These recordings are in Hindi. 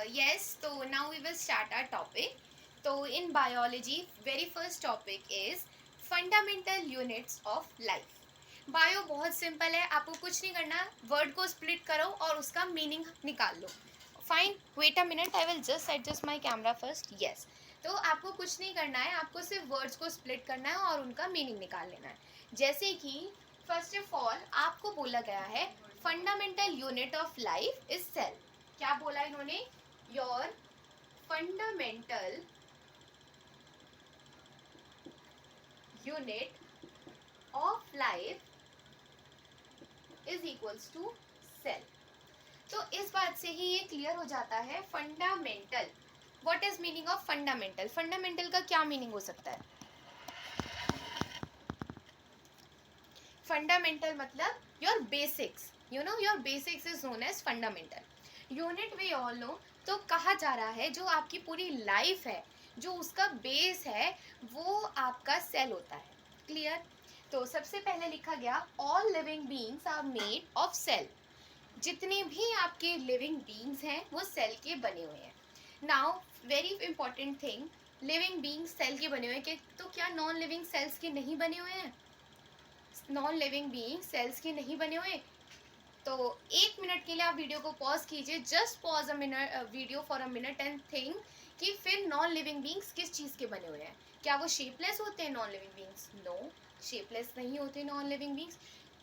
Yes, so now we will start our topic. So in biology, very first topic is fundamental units of life. Bio बहुत सिंपल है, आपको कुछ नहीं करना, वर्ड को स्प्लिट करो और उसका मीनिंग निकाल लो. Fine, wait a minute, I will just adjust my camera first. Yes, तो आपको कुछ नहीं करना है, आपको सिर्फ वर्ड्स को स्प्लिट करना है और उनका मीनिंग निकाल लेना है. जैसे कि फर्स्ट ऑफ ऑल आपको बोला गया है fundamental unit of life is cell. क्या बोला इन्होंने? Your fundamental unit of life is equals to cell. तो इस बात से ही ये क्लियर हो जाता है fundamental. What is meaning of fundamental? Fundamental का क्या मीनिंग हो सकता है? फंडामेंटल मतलब your basics. You know your basics is known as fundamental. Unit we all know. तो कहा जा रहा है जो आपकी पूरी लाइफ है, जो उसका बेस है, वो आपका सेल होता है. क्लियर? तो सबसे पहले लिखा गया all living beings are made of cell. जितने भी आपके लिविंग बीइंग्स हैं वो सेल के बने हुए हैं. Now very important thing, living beings cell के बने हुए हैं, तो क्या नॉन लिविंग सेल्स के नहीं बने हुए हैं? नॉन लिविंग बीइंग सेल्स के नहीं बने हुए. तो एक मिनट के लिए आप वीडियो को पॉज कीजिए. Just pause a minute video for a minute and think कि फिर नॉन लिविंग बीइंग्स किस चीज़ के बने हुए हैं. क्या वो शेपलेस होते हैं non living beings? No, shapeless नहीं होते नॉन लिविंग बीइंग्स.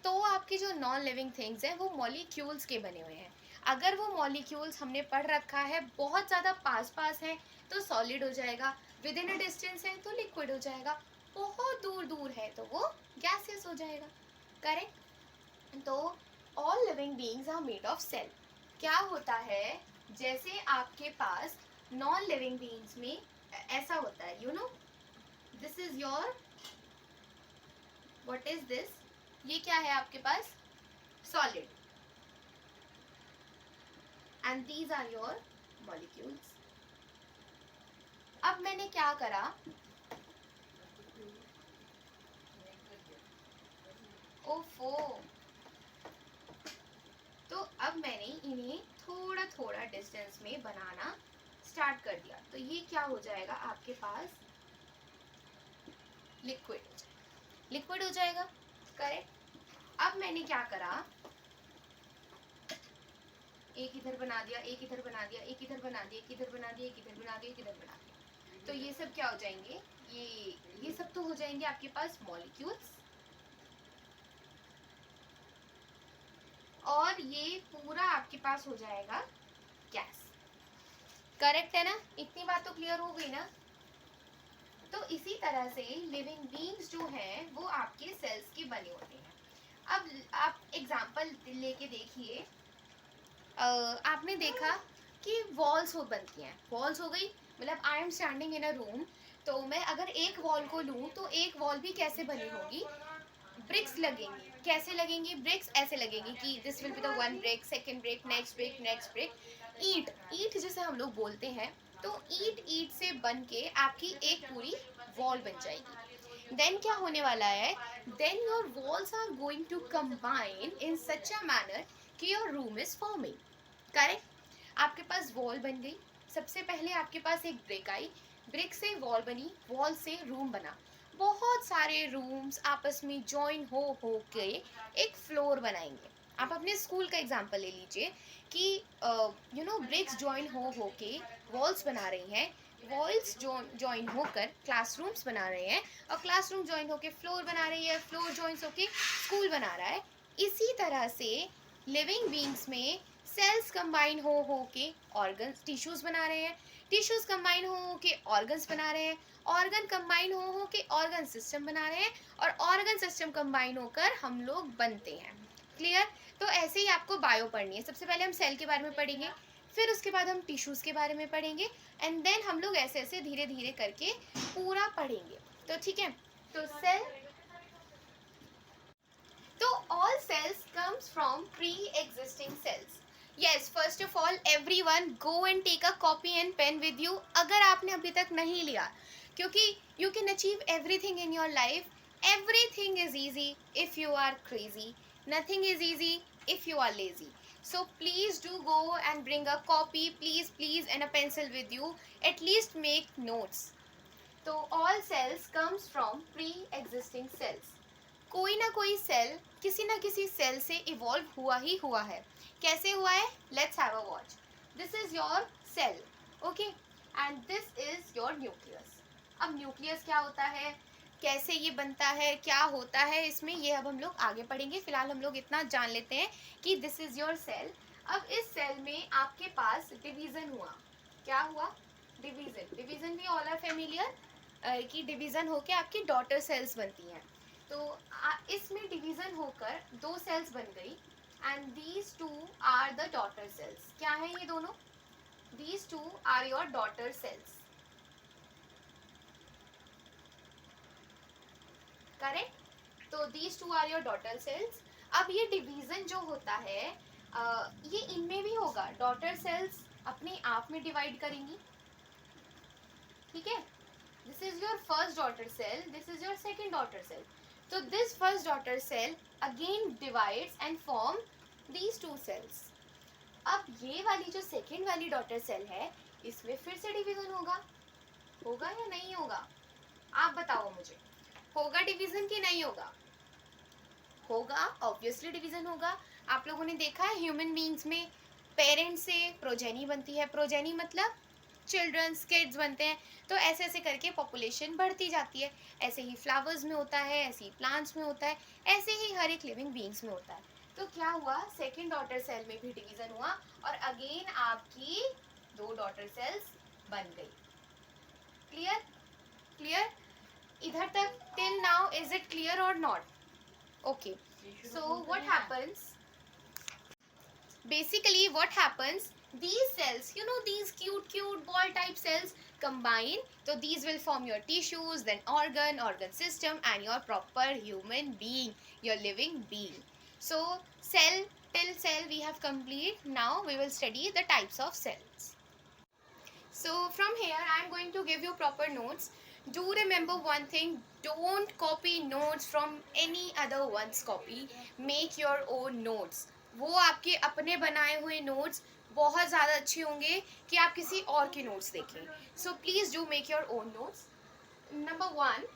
तो आपकी जो नॉन लिविंग थिंग्स हैं वो मॉलिक्यूल्स के बने हुए हैं. अगर वो मॉलिक्यूल्स हमने पढ़ रखा है, बहुत ज़्यादा पास पास हैं तो सॉलिड हो जाएगा, विद इन अ डिस्टेंस है तो लिक्विड हो जाएगा, बहुत दूर दूर है तो वो गैसेस हो जाएगा. करेक्ट? तो all living beings are made of cell. क्या होता है, जैसे आपके पास नॉन लिविंग बीइंग्स में ऐसा होता है, you know, this is your, what is this, ये क्या है आपके पास? Solid. And these are your molecules. अब मैंने क्या करा, ओफो, तो अब मैंने इन्हें थोड़ा थोड़ा डिस्टेंस में बनाना स्टार्ट कर दिया. तो ये क्या हो जाएगा आपके पास? लिक्विड हो जाएगा. लिक्विड हो जाएगा. करेक्ट? अब मैंने क्या करा, एक इधर बना दिया, एक इधर बना दिया, एक इधर बना दिया, एक इधर बना दिया, एक इधर बना दिया, एक इधर बना दिया. तो ये सब क्या हो जाएंगे? ये सब तो हो जाएंगे आपके पास मॉलिक्यूल्स. और ये पूरा आपके पास हो जाएगा गैस. करेक्ट है ना? इतनी बात तो क्लियर हो गई ना? तो इसी तरह से लिविंग बीइंग्स जो हैं वो आपके सेल्स के बने होते हैं. अब आप एग्जांपल लेके देखिए. आपने देखा कि वॉल्स हो बनती हैं. वॉल्स हो गई, मतलब I am standing in a room, तो मैं अगर एक वॉल को लूँ तो एक वॉल भी कैसे बनी होगी? ब्रिक्स लगेंगी. कैसे लगेंगी? ब्रिक्स ऐसे लगेंगी कि this will be the one brick, second brick, next brick, next brick. ईट, ईट जिसे हम लोग बोलते हैं, तो ईट ईट से बन के आपकी एक पूरी वॉल बन जाएगी. देन क्या होने वाला है? Then your walls are going to combine in such a manner कि your room is forming. Correct? आपके पास वॉल बन गई. सबसे पहले आपके पास एक ब्रिक आई, ब्रिक से वॉल बनी, वॉल से रूम बना. बहुत सारे रूम्स आपस में जॉइन हो के एक फ्लोर बनाएंगे. आप अपने स्कूल का एग्जांपल ले लीजिए कि यू नो ब्रिक्स जॉइन हो के वॉल्स बना रही हैं, वॉल्स जॉइन होकर क्लासरूम्स बना रहे हैं, और क्लासरूम जॉइन होके फ्लोर बना रही है, फ्लोर जॉइंस होके स्कूल बना रहा है. इसी तरह से लिविंग बीइंग्स में सेल्स कंबाइन हो के ऑर्गन्स, टिश्यूज बना रहे हैं, टिश्यूज कंबाइन हो के ऑर्गन्स बना रहे हैं, ऑर्गन कंबाइन हो के ऑर्गन सिस्टम बना रहे हैं, और ऑर्गन सिस्टम कंबाइन होकर हम लोग बनते हैं. क्लियर? तो ऐसे ही आपको बायो पढ़नी है. सबसे पहले हम सेल के बारे में पढ़ेंगे, फिर उसके बाद हम टिश्यूज के बारे में पढ़ेंगे, एंड देन हम लोग ऐसे ऐसे धीरे धीरे करके पूरा पढ़ेंगे. तो ठीक है? तो सेल, तो all cells comes from pre-existing cells. Yes, first of all, everyone go and take a copy and pen with you. अगर आपने अभी तक नहीं लिया, क्योंकि you can achieve everything in your life. Everything is easy if you are crazy. Nothing is easy if you are lazy. So please do go and bring a copy, please, and a pencil with you. At least make notes. तो all cells comes from pre-existing cells. कोई ना कोई सेल किसी ना किसी सेल से इवॉल्व हुआ ही हुआ है. कैसे हुआ है? Let's have a watch. This is your cell, okay, and this is your nucleus. अब न्यूक्लियस क्या होता है, कैसे ये बनता है, क्या होता है इसमें, ये अब हम लोग आगे पढ़ेंगे. फिलहाल हम लोग इतना जान लेते हैं कि दिस इज योर सेल. अब इस सेल में आपके पास डिवीजन हुआ. क्या हुआ? डिवीजन. डिवीजन भी ऑल आर फेमिलियर कि डिवीजन होके आपकी डॉटर सेल्स बनती हैं. तो इसमें डिवीजन होकर दो सेल्स बन गई and these two are the daughter cells. क्या है ये दोनों? These two are your daughter cells. Correct? तो these two are your daughter cells. अब ये डिवीजन जो होता है ये इनमें भी होगा. डॉटर सेल्स अपने आप में डिवाइड करेंगी. ठीक है? This is your first daughter cell, this is your second daughter cell. So this first daughter cell again divides and form these two cells. अब ये वाली जो सेकेंड वाली डॉटर सेल है इसमें फिर से डिवीजन होगा. होगा या नहीं होगा? आप बताओ मुझे. होगा डिवीजन कि नहीं होगा? होगा, ऑब्वियसली डिवीजन होगा. आप लोगों ने देखा है ह्यूमन बीइंग्स में पेरेंट से प्रोजेनी बनती है. प्रोजेनी मतलब चिल्ड्रंस, किड्स बनते हैं. तो ऐसे ऐसे करके पॉपुलेशन बढ़ती जाती है. ऐसे ही फ्लावर्स में होता है, ऐसे ही प्लांट्स में होता है, ऐसे ही हर एक लिविंग बीइंग्स में होता है. तो क्या हुआ? सेकेंड डॉटर सेल में भी डिवीजन हुआ और अगेन आपकी दो डॉटर सेल्स बन गई. क्लियर? क्लियर? इधर तक till now is it clear और not? Okay. So what happens, basically what happens, these cells, you know, these cute ball type cells combine, so these will form your tissues, then organ system, and your proper human being, your living being. So cell, till cell we have complete. Now we will study the types of cells. So from here I am going to give you proper notes. Do remember one thing, don't copy notes from any other one's copy. Make your own notes. वो आपके अपने बनाए हुए नोट्स बहुत ज़्यादा अच्छे होंगे कि आप किसी और के नोट्स देखें. So please do make your own notes. Number 1,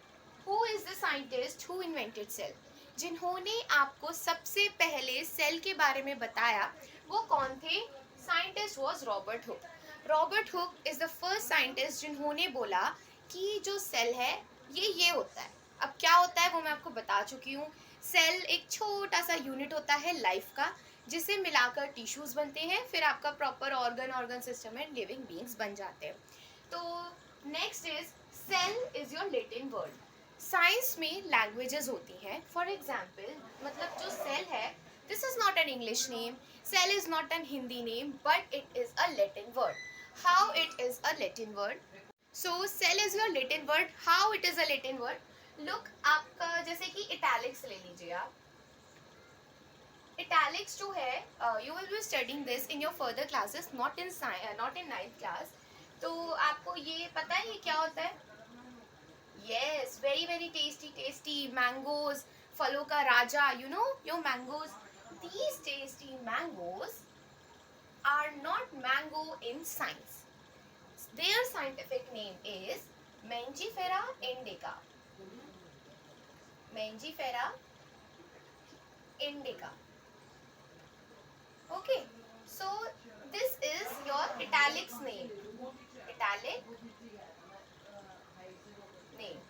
who is the scientist who invented cell? जिन्होंने आपको सबसे पहले सेल के बारे में बताया वो कौन थे? Scientist was Robert Hooke. Robert Hooke is the first scientist जिन्होंने बोला कि जो सेल है ये होता है. अब क्या होता है वो मैं आपको बता चुकी हूँ. सेल एक छोटा सा यूनिट होता है लाइफ का, जिसे मिलाकर टिश्यूज बनते हैं, फिर आपका proper organ system and living beings बन जाते हैं. तो next is cell is your Latin word. Science में लैंग्वेजेस होती हैं. फॉर एग्जाम्पल, मतलब जो सेल है this is not an English name, cell is not an Hindi name, but it is a Latin word. How it is a Latin word? So cell is your Latin word. How it is a Latin word? Look, आपका जैसे कि इटैलिक्स ले लीजिए आप. इटैलिक्स जो है you will be studying this in your further classes, not in 9th class. तो आपको ये पता है ये क्या होता है? यस, वेरी टेस्टी मैंगोज, फलों का राजा, you know your mangoes. These tasty mangoes are not mango in science. Their scientific name is Mangifera indica. Mangifera indica. Okay, so this is your italics name. Italic name.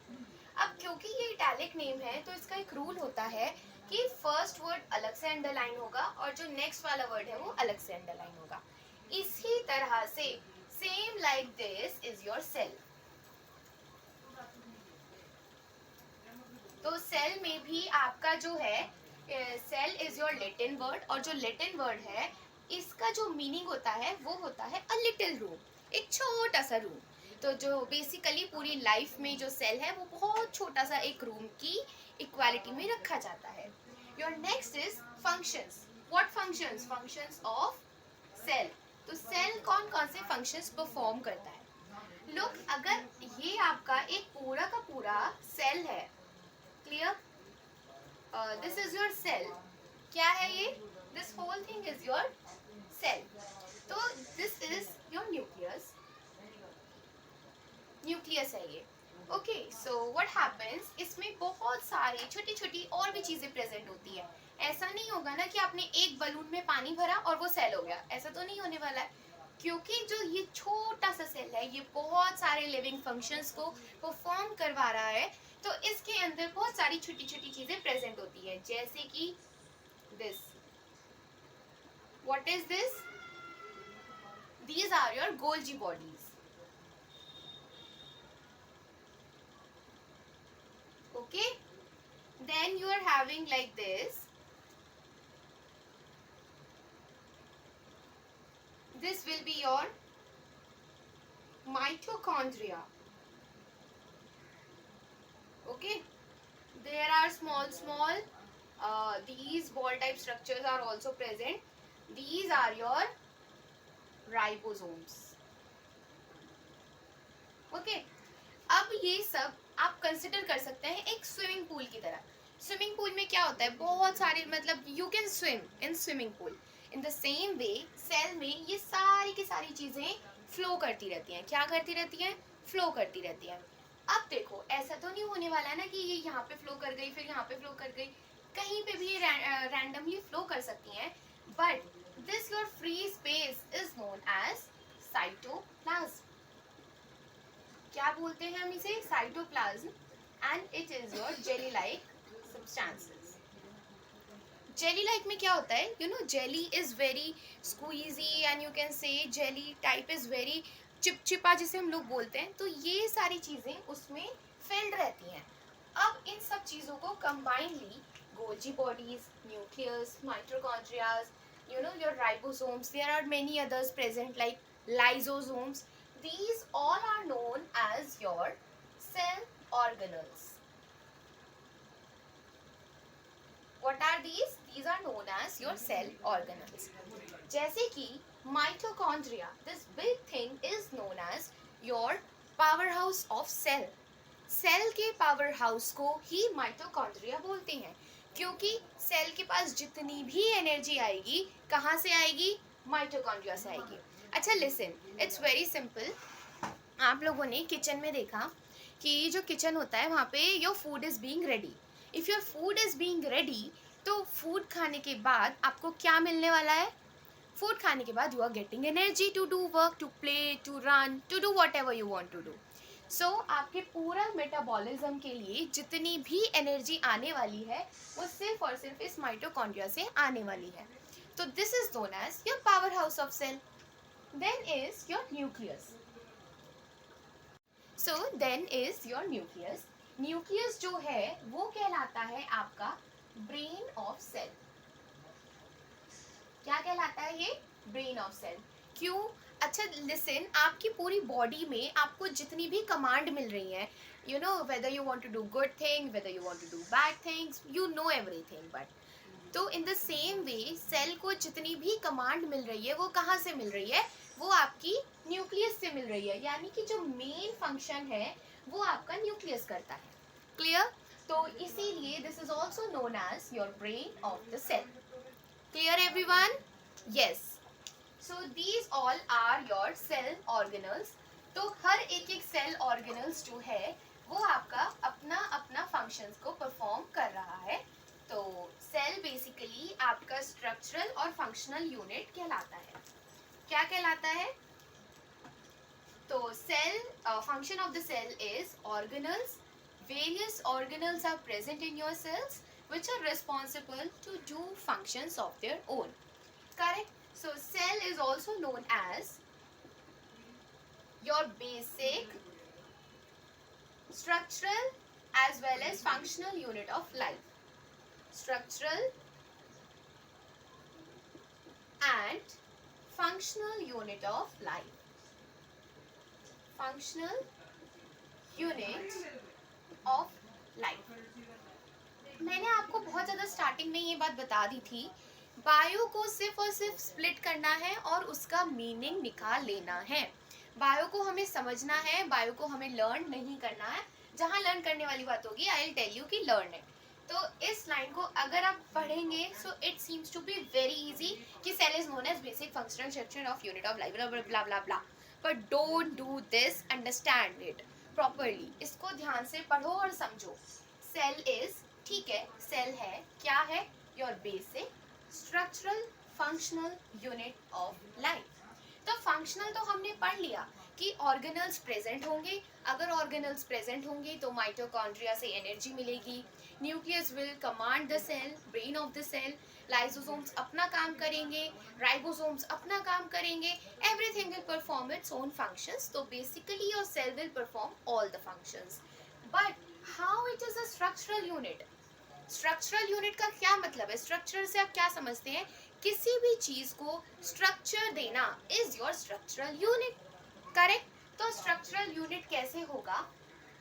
अब क्योंकि ये इटैलिक नेम है तो इसका एक रूल होता है कि फर्स्ट वर्ड अलग से अंडरलाइन होगा और जो नेक्स्ट वाला वर्ड है वो अलग से अंडरलाइन होगा. इसी तरह से same like this is your cell. तो सेल में भी आपका जो है cell is your Latin word, और जो लैटिन वर्ड है इसका जो मीनिंग होता है वो होता है अ लिटिल रूम, एक छोटा सा रूम. तो जो बेसिकली पूरी लाइफ में जो सेल है वो बहुत छोटा सा एक रूम की इक्वालिटी में रखा जाता है. Your next is functions. What functions? Functions of cell. तो सेल कौन कौन से फंक्शंस परफॉर्म करता है? लुक, अगर ये आपका एक पूरा का पूरा सेल है, clear, this is your cell. क्या है ये? This whole thing is your cell. तो this is your nucleus. Nucleus है ये. ओके, सो व्हाट हैपेंस, इसमें बहुत सारी छोटी छोटी और भी चीजें प्रेजेंट होती है. ऐसा नहीं होगा ना कि आपने एक बलून में पानी भरा और वो सेल हो गया, ऐसा तो नहीं होने वाला है. क्योंकि जो ये छोटा सा सेल है ये बहुत सारे लिविंग फंक्शंस को परफॉर्म करवा रहा है. तो इसके अंदर बहुत सारी छोटी छोटी चीजें प्रेजेंट होती है, जैसे कि this. What is this? These are your Golgi bodies. Okay, then you are having like this. This will be your mitochondria. Okay, there are small these ball type structures are also present. These are your ribosomes. Okay, अब ये सब आप कंसिडर कर सकते हैं एक स्विमिंग पूल की तरह. स्विमिंग पूल में क्या होता है, बहुत सारे मतलब you can swim in swimming pool. In the same way cell में ये सारी की सारी चीजें फ्लो करती रहती हैं. क्या करती रहती हैं? फ्लो करती रहती हैं. अब देखो, ऐसा तो नहीं होने वाला है ना कि ये यहाँ पे फ्लो कर गई फिर यहाँ पे फ्लो कर गई. कहीं पे भी ये रैंडमली फ्लो कर सकती हैं. But this your free space is known as cytoplasm. क्या बोलते हैं हम इसे? Cytoplasm. And it is your jelly like substances. Jelly like में क्या होता है? You know, jelly is very squeezy and you can say jelly type is very चिपचिपा जिसे हम लोग बोलते हैं. तो ये सारी चीजें उसमें फिल्ड रहती हैं. अब इन सब चीजों को combinedly Golgi bodies, nucleus, mitochondrias, you know, your ribosomes, there are many others present like lysosomes. These all are known as your cell organelles. What are these? These are known as your cell organelles. जैसे कि mitochondria, this big thing is known as your powerhouse of cell. Cell के पावर हाउस को ही माइटोकॉन्ड्रिया बोलते हैं, क्योंकि सेल के पास जितनी भी एनर्जी आएगी कहाँ से आएगी? माइटोकॉन्ड्रिया से आएगी. अच्छा लिसन, इट्स वेरी सिंपल. आप लोगों ने किचन में देखा कि जो किचन होता है वहाँ पे your food is being ready. If your food is being ready, तो फूड खाने के बाद आपको क्या मिलने वाला है? फूड खाने के बाद you are getting energy to do work, to play, to run, to do whatever you want to do. So आपके पूरा मेटाबॉलिज्म के लिए जितनी भी एनर्जी आने वाली है वो सिर्फ और सिर्फ इस माइटोकॉन्ड्रिया से आने वाली है. तो this is known as your powerhouse of cell. Then is your nucleus. So then is your nucleus. Nucleus जो है वो कहलाता है आपका ब्रेन ऑफ सेल. क्या कहलाता है ये? Brain of cell. क्यों? अच्छा लिसन, आपकी पूरी बॉडी में आपको जितनी भी कमांड मिल रही है, you know, whether you want to do good thing, whether you want to do bad things, you know everything. But तो in the same way cell को जितनी भी कमांड मिल रही है वो कहाँ से मिल रही है? वो आपकी न्यूक्लियस से मिल रही है. यानी कि जो मेन फंक्शन है वो आपका न्यूक्लियस करता है. क्लियर? तो इसीलिए this is also known as your brain of the cell. Clear everyone? Yes. So these all are your cell organelles. तो हर एक सेल ऑर्गेनल्स जो है वो आपका अपना अपना फंक्शंस को परफॉर्म कर रहा है. तो सेल बेसिकली आपका स्ट्रक्चरल और फंक्शनल यूनिट कहलाता है. क्या कहलाता है? तो cell function of the cell is organelles. Various organelles are present in your cells which are responsible to do functions of their own. Correct? So cell is also known as your basic structural as well as functional unit of life. Structural and functional unit of life. Functional unit of life. मैंने आपको बहुत ज़्यादा स्टार्टिंग में ये बात बता दी थी. बायो को सिर्फ और सिर्फ स्प्लिट करना है और उसका मीनिंग निकाल लेना है. बायो को हमें समझना है, बायो को हमें लर्न नहीं करना है. जहाँ लर्न करने वाली बात होगी आई विल टेल यू कि लर्न इट. तो इस लाइन को अगर आप पढ़ेंगे so it seems to be very easy कि cell is known as basic functional structure of unit of life blah blah blah, but don't do this, understand it properly. इसको ध्यान से पढ़ो और समझो। सेल इज, ठीक है, सेल है, क्या है, your basic structural functional unit of life. तो फंक्शनल तो हमने पढ़ लिया कि ऑर्गेनल्स प्रेजेंट होंगे, अगर ऑर्गेनल्स प्रेजेंट होंगे तो माइटोकॉन्ड्रिया से एनर्जी मिलेगी, nucleus will command the cell, brain of the cell, lysosomes अपना काम करेंगे, राइबोसोम्स अपना काम करेंगे, everything will perform its own functions. So basically your cell will perform all the functions, but how it is a structural unit. Structural unit का क्या मतलब है? स्ट्रक्चर से आप क्या समझते हैं? किसी भी चीज को स्ट्रक्चर देना is your structural unit, correct? तो स्ट्रक्चरल यूनिट कैसे होगा?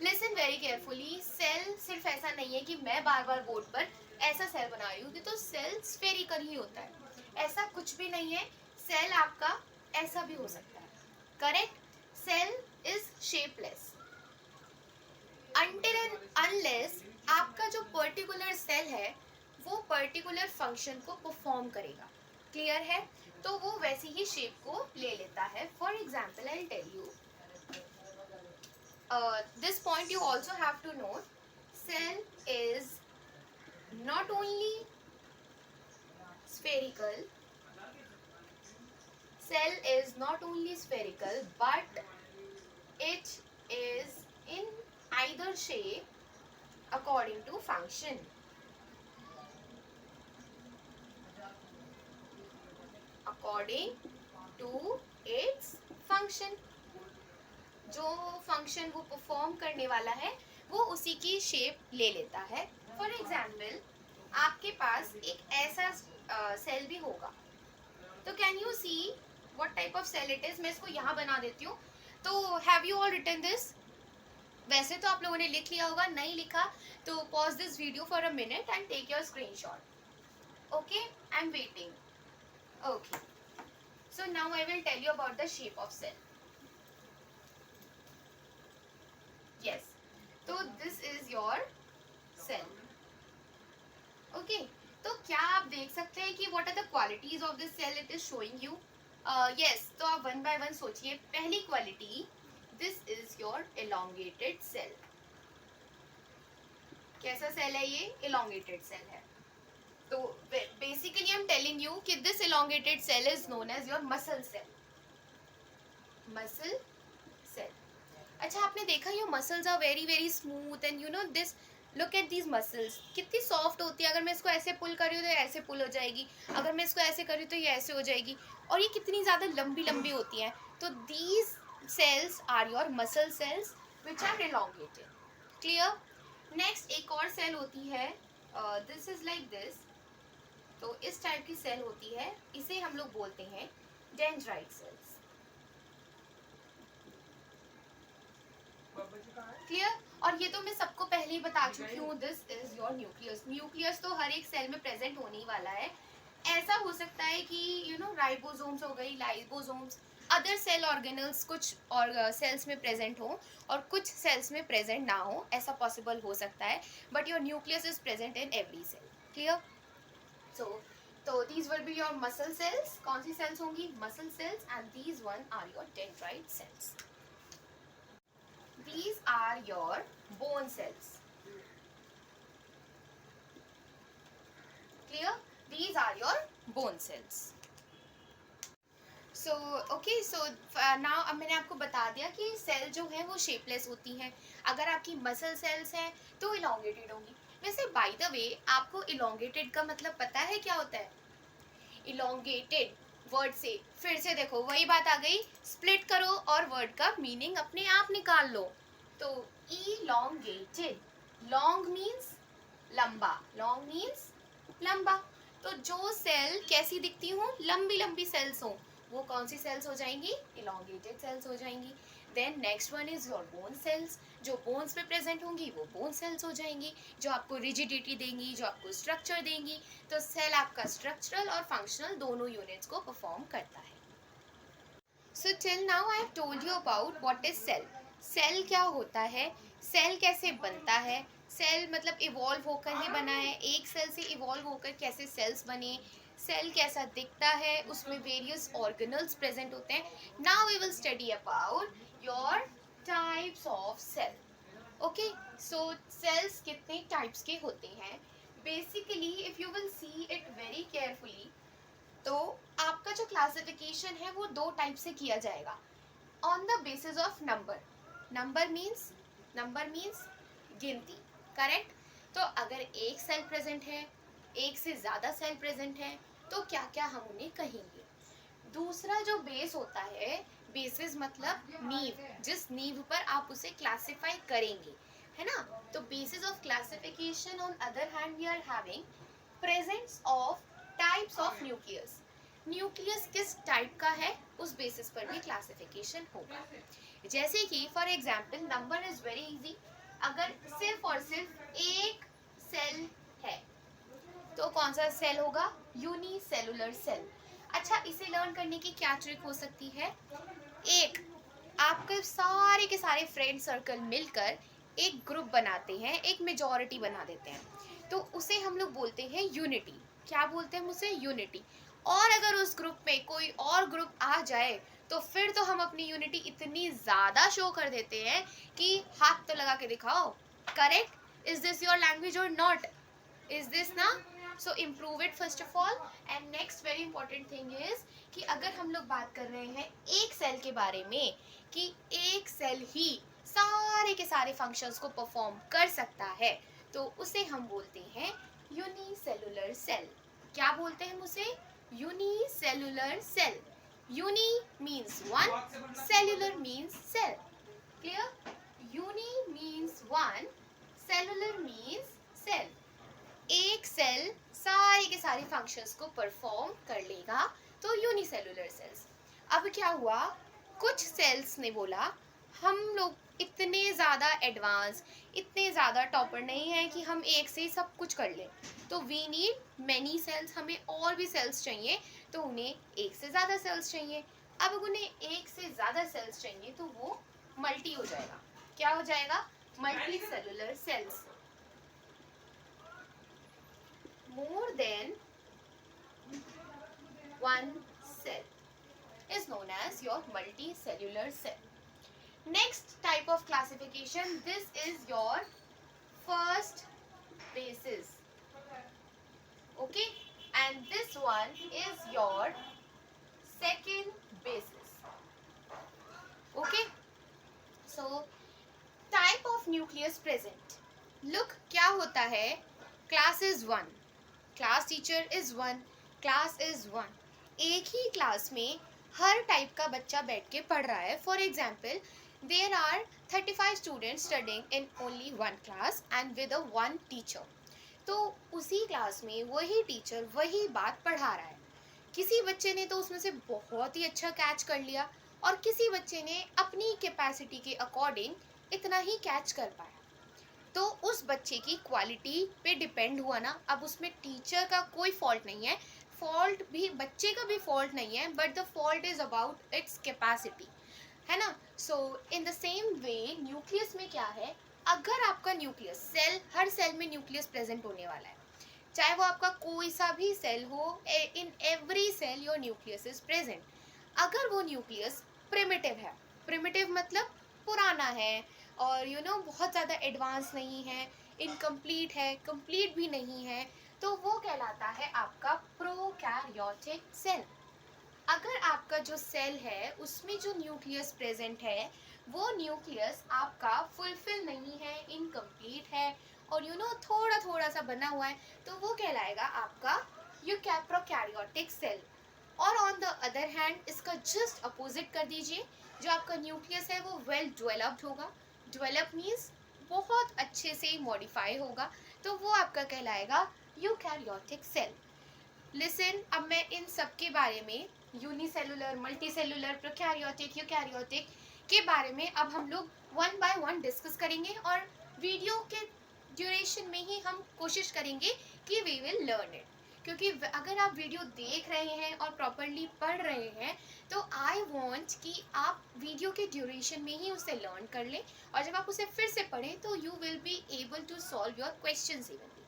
Listen very carefully. सेल सिर्फ ऐसा नहीं है कि मैं बार बार बोर्ड पर ऐसा सेल बना रही हूँ, तो सेल स्फेरिकल ही होता है, ऐसा कुछ भी नहीं है। सेल आपका ऐसा भी हो सकता है, correct? Cell is shapeless until and unless आपका जो पर्टिकुलर सेल है वो पर्टिकुलर फंक्शन को परफॉर्म करेगा, क्लियर है? तो वो वैसी ही शेप को ले लेता है। For example I tell you this point you also have to know, cell is not only spherical, cell is not only spherical but it is in either shape according to function. According to its function, जो फंक्शन वो परफॉर्म करने वाला है वो उसी की शेप ले लेता है। फॉर एग्जाम्पल आपके पास एक ऐसा सेल भी होगा, तो can you see what type of cell it is? मैं इसको यहाँ बना देती हूँ। तो have you all written this? वैसे तो आप लोगों ने लिख लिया होगा, नहीं लिखा तो pause this video for a minute and take your screenshot. Okay, I am waiting. Okay, so now I will tell you about the shape of cell. Yes, तो this is your cell. Okay, तो क्या आप देख सकते हैं कि what are the qualities of this cell it is showing you? Yes, तो आप one by one सोचिए। पहली quality, this is your elongated cell. कैसा सेल है ये? elongated cell है। तो basically I'm telling you कि this elongated cell is known as your muscle cell. muscle cell. अच्छा, आपने देखा ये muscles are very very smooth and you know this, look at these muscles, कितनी सॉफ्ट होती है। अगर मैं इसको ऐसे पुल कर रही हूँ तो ऐसे पुल हो जाएगी, अगर मैं इसको ऐसे कर रही हूँ तो ये ऐसे हो जाएगी, और ये कितनी ज़्यादा लंबी लंबी होती हैं। तो these cells are your muscle cells which are elongated, clear? Next एक और सेल होती है, दिस इज लाइक दिस। तो इस टाइप की सेल होती है, इसे हम लोग बोलते हैं डेंड्राइट सेल्स, क्लियर? और ये तो मैं सबको पहले ही बता चुकी हूँ, this is your nucleus. Nucleus तो हर एक सेल में प्रेजेंट होने ही वाला है। ऐसा हो सकता है कि यू नो राइबोसोम्स हो गई, लाइबोसोम्स, अदर सेल ऑर्गेनल्स कुछ और सेल्स में प्रेजेंट हो और कुछ सेल्स में प्रेजेंट ना हो, ऐसा पॉसिबल हो सकता है, but your nucleus is present in every cell, clear? तो these will be your muscle cells. कौन सी सेल्स होंगी? Muscle cells, and these one are your dendrite cells. These are your bone cells. Clear? These are your bone cells. So okay, so now अब मैंने आपको बता दिया कि सेल जो है वो शेपलेस होती हैं। अगर आपकी मसल सेल्स हैं तो इलोंगेटेड होंगी। वैसे बाय द वे आपको इलोंगेटेड का मतलब पता है क्या होता है? इलोंगेटेड वर्ड से फिर से देखो, वही बात आ गई, स्प्लिट करो और वर्ड का मीनिंग अपने आप निकाल लो। तो elongated, लॉन्ग मीन्स लंबा, लॉन्ग मीन्स लंबा। तो जो सेल कैसी दिखती हूँ? लंबी लंबी सेल्स हो, वो कौन सी सेल्स हो जाएंगी? elongated सेल्स हो जाएंगी। Then next one is your bone cells, जो बोन्स में प्रेजेंट होंगी वो बोन सेल्स हो जाएंगी, जो आपको रिजिडिटी देंगी, जो आपको स्ट्रक्चर देंगी। तो सेल आपका स्ट्रक्चरल और फंक्शनल दोनों यूनिट्स को परफॉर्म करता है। So till now I have told you about what is cell. Cell क्या होता है, सेल कैसे बनता है, सेल मतलब इवॉल्व होकर ही बना है, एक सेल से इवॉल्व होकर कैसे सेल्स बने, सेल कैसा दिखता है, उसमें वेरियस ऑर्गेनल्स प्रेजेंट होते हैं. Now we will study about your types of cell. Okay, so cells कितने टाइप्स के होते हैं. Basically if you will see it very carefully, तो आपका जो क्लासिफिकेशन है वो दो टाइप से किया जाएगा. On the basis of number. Number means गिनती, करेक्ट. तो अगर एक सेल प्रेजेंट है, एक से ज़्यादा सेल प्रेजेंट है, तो क्या क्या हम उन्हें कहेंगे. दूसरा जो बेस होता है, बेसिस मतलब नींव, जिस नींव पर आप उसे क्लासिफाई करेंगे, है ना. तो basis of classification on other hand we are having presence of types of nucleus. Nucleus किस टाइप का है उस बेसिस पर भी क्लासिफिकेशन होगा. जैसे कि for example number is very easy. अगर सिर्फ और सिर्फ एक सेल है तो कौन सा सेल होगा, यूनिसेलुलर सेल. अच्छा, इसे लर्न करने की क्या ट्रिक हो सकती है. एक, आपके सारे के सारे फ्रेंड सर्कल मिलकर एक ग्रुप बनाते हैं, एक मेजॉरिटी बना देते हैं, तो उसे हम लोग बोलते हैं यूनिटी. क्या बोलते हैं हम उसे, यूनिटी. और अगर उस ग्रुप में कोई और ग्रुप आ जाए तो फिर तो हम अपनी यूनिटी इतनी ज़्यादा शो कर देते हैं कि हाथ तो लगा के दिखाओ. Correct. Is this your language और नॉट, इज दिस ना. So improve it first of all. And next very important thing is कि अगर हम लोग बात कर रहे हैं एक सेल के बारे में, कि एक सेल ही सारे के सारे फंक्शंस को परफॉर्म कर सकता है, तो उसे हम बोलते हैं यूनिसेलुलर सेल. क्या बोलते हैं हम उसे, unicellular cell. Uni means one, cellular means cell. Clear. Uni means one, cellular means cell. एक सेल सारे के सारे फंक्शंस को परफॉर्म कर लेगा, तो यूनिसेलुलर सेल्स. अब क्या हुआ, कुछ सेल्स ने बोला हम लोग इतने ज़्यादा एडवांस, इतने ज़्यादा टॉपर नहीं है कि हम एक से ही सब कुछ कर लें, तो वी नीड मैनी सेल्स. हमें और भी सेल्स चाहिए, तो उन्हें एक से ज़्यादा सेल्स चाहिए. अब उन्हें एक से ज़्यादा सेल्स चाहिए तो वो मल्टी हो जाएगा. क्या हो जाएगा, multi cellular cells. More than one cell is known as your multicellular cell. Next type of classification, this is your first basis. Okay, and this one is your second basis. Okay, so type of nucleus present. Look, क्या होता है, class is one, class teacher is one, class is one. एक ही क्लास में हर टाइप का बच्चा बैठ के पढ़ रहा है. For example there are 35 students studying in only one class and with a one teacher. तो उसी क्लास में वही टीचर वही बात पढ़ा रहा है. किसी बच्चे ने तो उसमें से बहुत ही अच्छा कैच कर लिया, और किसी बच्चे ने अपनी कैपेसिटी के अकॉर्डिंग इतना ही कैच कर पाया. तो उस बच्चे की क्वालिटी पे डिपेंड हुआ ना. अब उसमें टीचर का कोई फॉल्ट नहीं है, फॉल्ट भी बच्चे का भी फॉल्ट नहीं है, but the fault is about its capacity, है ना. So in the same way nucleus में क्या है, अगर आपका न्यूक्लियस सेल, हर सेल में न्यूक्लियस प्रेजेंट होने वाला है, चाहे वो आपका कोई सा भी सेल हो, इन every sell your nucleus is present. अगर वो न्यूक्लियस प्रिमिटिव है, प्रिमिटिव मतलब पुराना है, और बहुत ज़्यादा एडवांस नहीं है, इनकम्प्लीट है, कंप्लीट भी नहीं है, तो वो कहलाता है आपका प्रोकैरियोटिक सेल. अगर आपका जो सेल है उसमें जो न्यूक्लियस प्रेजेंट है, वो न्यूक्लियस आपका फुलफिल नहीं है, इनकम्प्लीट है, और थोड़ा थोड़ा सा बना हुआ है, तो वो कहलाएगा आपका प्रोकैरियोटिक सेल. और ऑन द अदर हैंड इसका जस्ट अपोजिट कर दीजिए, जो आपका न्यूक्लियस है वो वेल डेवलप्ड होगा. डेवलप मीन्स बहुत अच्छे से मॉडिफाई होगा, तो वो आपका कहलाएगा यूकैरियोटिक सेल. लिसन, अब मैं इन सब के बारे में, यूनिसेलुलर, मल्टीसेलुलर, प्रोकैरियोटिक, यूकैरियोटिक के बारे में अब हम लोग वन बाय वन डिस्कस करेंगे, और वीडियो के ड्यूरेशन में ही हम कोशिश करेंगे कि वी विल लर्न इट. क्योंकि अगर आप वीडियो देख रहे हैं और प्रॉपरली पढ़ रहे हैं तो आई वांट कि आप वीडियो के ड्यूरेशन में ही उसे लर्न कर लें, और जब आप उसे फिर से पढ़ें तो you will be able to solve your questions evenly.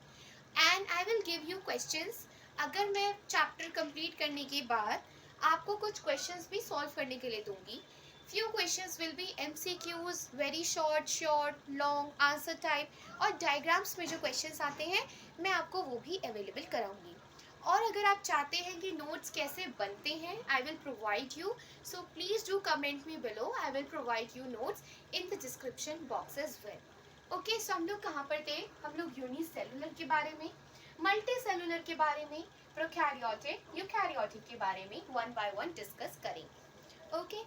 And I will give you questions. अगर मैं चैप्टर कंप्लीट करने के बाद आपको कुछ क्वेश्चंस भी सॉल्व करने के लिए दूंगी। Few questions will be MCQs, very short, long, answer type, और डायग्राम्स में जो क्वेश्चंस आते हैं मैं आपको वो भी अवेलेबल कराऊंगी। और अगर आप चाहते हैं कि नोट्स कैसे बनते हैं, I will provide you, so please do comment me below, I will provide you notes in the description box as well. Okay, so हम लोग कहाँ पर थे? हम लोग यूनिसेलुलर के बारे में, मल्टी सेलुलर के बारे में, प्रोकैरियोटिक, यूकैरियोटिक के बारे में वन बाय वन डिस्कस करेंगे। Okay,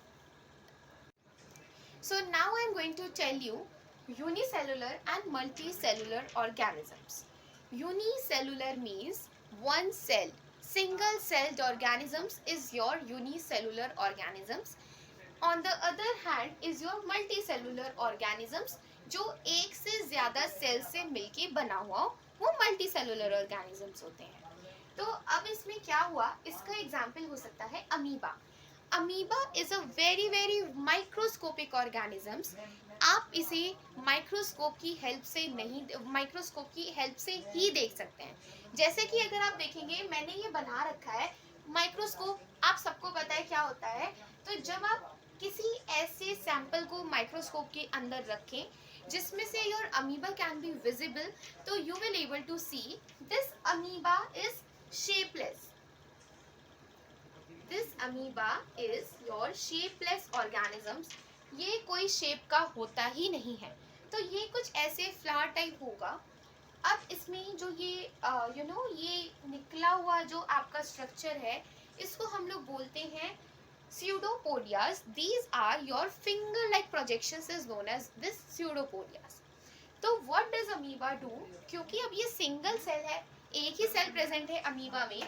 so now I am going to tell you unicellular and multicellular organisms. Unicellular means one cell, single celled organisms is your unicellular organisms. On the other hand is your multicellular organisms, जो एक से ज़्यादा सेल से मिलके बना हुआ वो मल्टीसेलुलर ऑर्गेनिजम्स होते हैं। तो अब इसमें क्या हुआ, इसका एग्जाम्पल हो सकता है amoeba. Amoeba is a very microscopic organisms. आप इसे माइक्रोस्कोप की हेल्प से नहीं, माइक्रोस्कोप की हेल्प से ही देख सकते हैं। जैसे कि अगर आप देखेंगे मैंने ये बना रखा है माइक्रोस्कोप, आप सबको पता है क्या होता है। तो जब आप किसी ऐसे सैंपल को माइक्रोस्कोप के अंदर रखें जिसमें से your amoeba can be visible, तो you will able to see this amoeba is shapeless. This amoeba is your shapeless organisms. ये कोई शेप का होता ही नहीं है, तो ये कुछ ऐसे फ्लावर टाइप होगा। अब इसमें जो ये ये निकला हुआ जो आपका स्ट्रक्चर है, इसको हम लोग बोलते हैं pseudopodias. These are your finger-like projections is known as this pseudopodias. तो what does amoeba do? क्योंकि अब ये सिंगल सेल है, एक ही सेल प्रेजेंट है अमीबा में,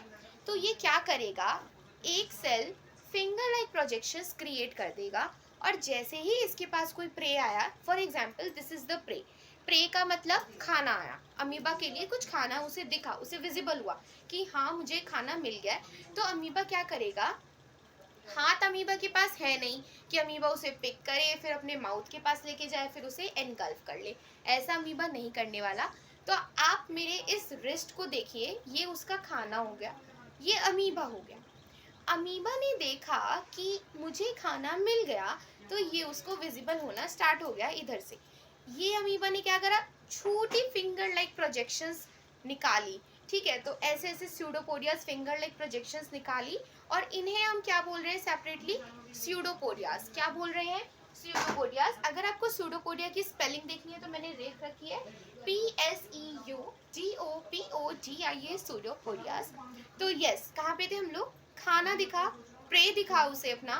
तो ये क्या करेगा, एक cell finger like projections create कर देगा, और जैसे ही इसके पास कोई प्रे आया, for example this is the prey, prey का मतलब खाना आया, अमीबा के लिए कुछ खाना उसे दिखा, उसे विजिबल हुआ कि हाँ मुझे खाना मिल गया, तो अमीबा क्या करेगा, हाथ अमीबा के पास है नहीं कि अमीबा उसे पिक करे फिर अपने माउथ के पास लेके जाए फिर उसे एनगल्फ कर ले, ऐसा अमीबा नहीं करने वाला। तो आप मेरे इस रिस्ट को देखिए, ये उसका खाना हो गया, ये अमीबा हो गया। अमीबा ने देखा कि मुझे खाना मिल गया, तो ये उसको विजिबल होना स्टार्ट हो गया इधर से। ये अमीबा ने क्या करा, छोटी फिंगर लाइक प्रोजेक्शंस निकाली, ठीक है। तो ऐसे ऐसे स्यूडोपोडियास फिंगर लाइक प्रोजेक्शंस निकाली, और इन्हें हम क्या बोल रहे हैं सेपरेटली, स्यूडोपोडियास। क्या बोल रहे हैं, स्यूडोपोडियास। अगर आपको स्यूडोपोडिया की स्पेलिंग देखनी है तो मैंने रेख रखी है, PSEUDOPODIA, स्यूडोपोडियास। तो यस, कहाँ पे थे हम लोग, खाना दिखा, प्रे दिखा उसे अपना,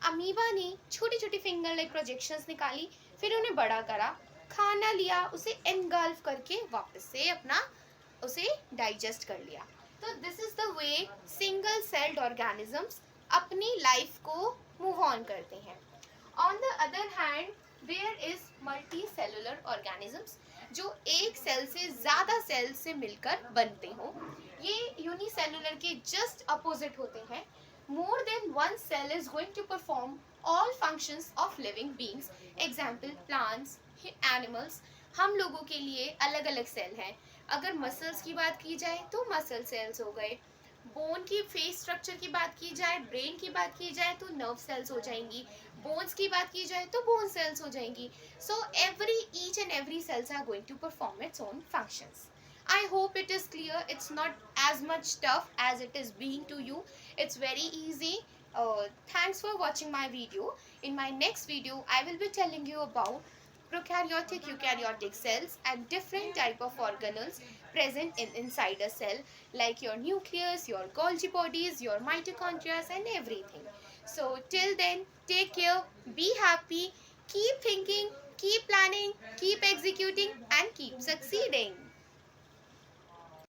अमीबा ने छोटी छोटी फिंगर लाइक प्रोजेक्शंस निकाली, फिर उन्हें बड़ा करा, खाना लिया, उसे एनगल्फ करके वापस से अपना उसे डाइजेस्ट कर लिया। तो this is the way single celled organisms अपनी लाइफ को मूव ऑन करते हैं। On the other hand there is multi cellular organisms, जो एक सेल से ज़्यादा सेल से मिलकर बनते हो। ये यूनिसेलुलर के जस्ट अपोजिट होते हैं। More than one cell is going to perform all functions of living beings. Example plants, animals. हम लोगों के लिए अलग अलग सेल हैं। अगर मसल्स की बात की जाए तो मसल सेल्स हो गए, बोन की फेस स्ट्रक्चर की बात की जाए, ब्रेन की बात की जाए तो नर्व सेल्स हो जाएंगी, बोन्स की बात की जाए तो बोन सेल्स हो जाएंगी। सो each and every cells are going to perform its own functions. I hope it is clear. It's not as much tough as it is being to you. It's very easy. Thanks for watching my video. In my next video, I will be telling you about prokaryotic, eukaryotic cells and different type of organelles present inside a cell, like your nucleus, your Golgi bodies, your mitochondria and everything. So till then, take care, be happy, keep thinking, keep planning, keep executing and keep succeeding.